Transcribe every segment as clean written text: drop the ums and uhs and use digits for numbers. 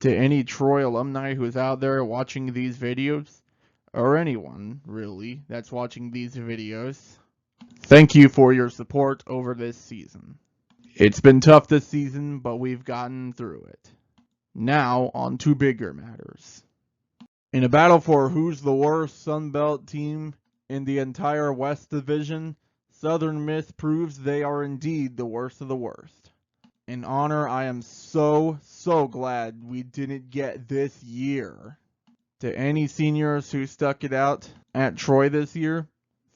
To any Troy alumni who is out there watching these videos, or anyone, really, that's watching these videos, thank you for your support over this season. It's been tough this season, but we've gotten through it. Now, on to bigger matters. In a battle for who's the worst Sunbelt team in the entire West Division, Southern Miss proves they are indeed the worst of the worst. In honor, I am so glad we didn't get this year. To any seniors who stuck it out at Troy this year,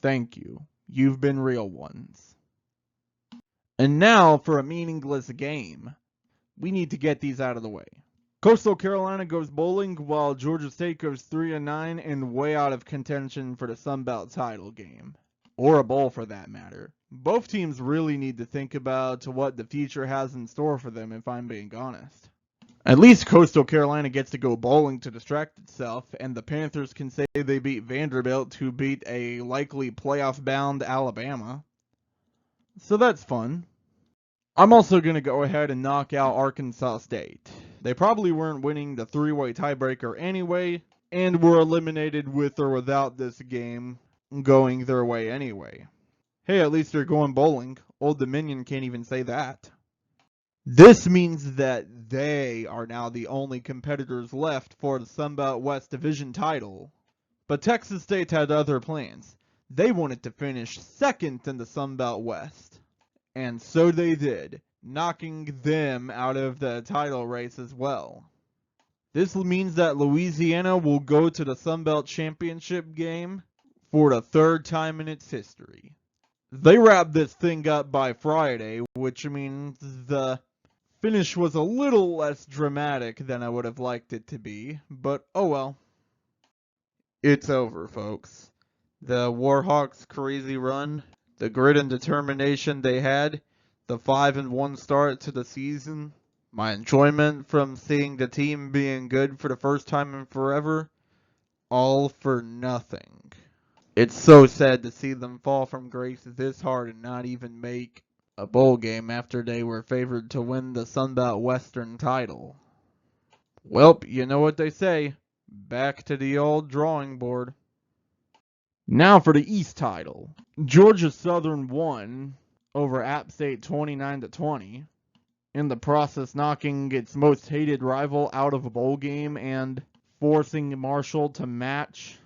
thank you. You've been real ones. And now for a meaningless game. We need to get these out of the way. Coastal Carolina goes bowling while Georgia State goes 3-9 and way out of contention for the Sun Belt title game. Or a bowl for that matter. Both teams really need to think about what the future has in store for them, if I'm being honest. At least Coastal Carolina gets to go bowling to distract itself, and the Panthers can say they beat Vanderbilt, who beat a likely playoff-bound Alabama. So that's fun. I'm also going to go ahead and knock out Arkansas State. They probably weren't winning the three-way tiebreaker anyway, and were eliminated with or without this game going their way anyway. Hey, at least they're going bowling. Old Dominion can't even say that. This means that they are now the only competitors left for the Sunbelt West Division title. But Texas State had other plans. They wanted to finish second in the Sunbelt West. And so they did, knocking them out of the title race as well. This means that Louisiana will go to the Sunbelt Championship game for the third time in its history. They wrapped this thing up by Friday, which means the finish was a little less dramatic than I would have liked it to be, but oh well. It's over, folks. The Warhawks' crazy run, the grit and determination they had, the 5-1 start to the season, my enjoyment from seeing the team being good for the first time in forever, all for nothing. It's so sad to see them fall from grace this hard and not even make a bowl game after they were favored to win the Sunbelt Western title. Well, you know what they say. Back to the old drawing board. Now for the East title. Georgia Southern won over App State 29-20. In the process, knocking its most hated rival out of a bowl game and forcing Marshall to match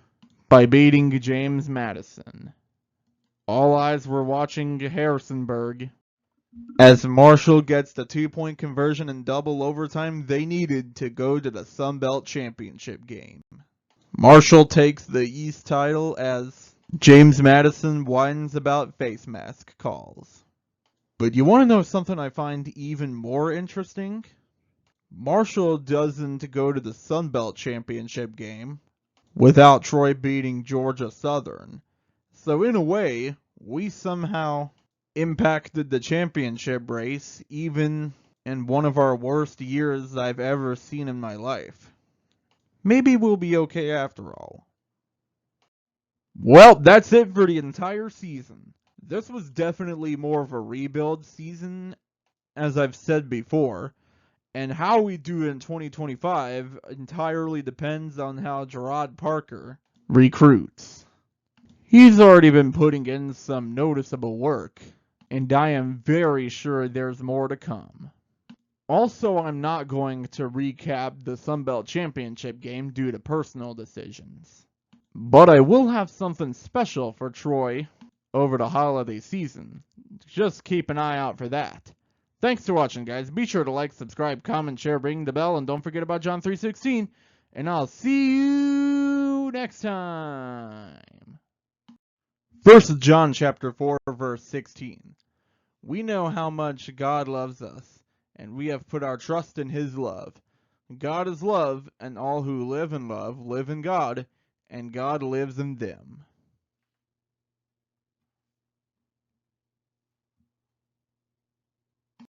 by beating James Madison. All eyes were watching Harrisonburg as Marshall gets the 2-point conversion in double overtime they needed to go to the Sun Belt Championship game. Marshall takes the East title as James Madison whines about face mask calls. But you want to know something I find even more interesting? Marshall doesn't go to the Sun Belt Championship game without Troy beating Georgia Southern. So in a way, we somehow impacted the championship race even in one of our worst years I've ever seen in my life. Maybe we'll be okay after all. Well, that's it for the entire season. This was definitely more of a rebuild season, as I've said before, and how we do in 2025 entirely depends on how Gerard Parker recruits. He's already been putting in some noticeable work, and I am very sure there's more to come. Also, I'm not going to recap the Sunbelt Championship game due to personal decisions. But I will have something special for Troy over the holiday season. Just keep an eye out for that. Thanks for watching, guys. Be sure to like, subscribe, comment, share, ring the bell, and don't forget about John 3:16. And I'll see you next time. 1 John chapter 4, verse 16. We know how much God loves us, and we have put our trust in His love. God is love, and all who live in love live in God, and God lives in them.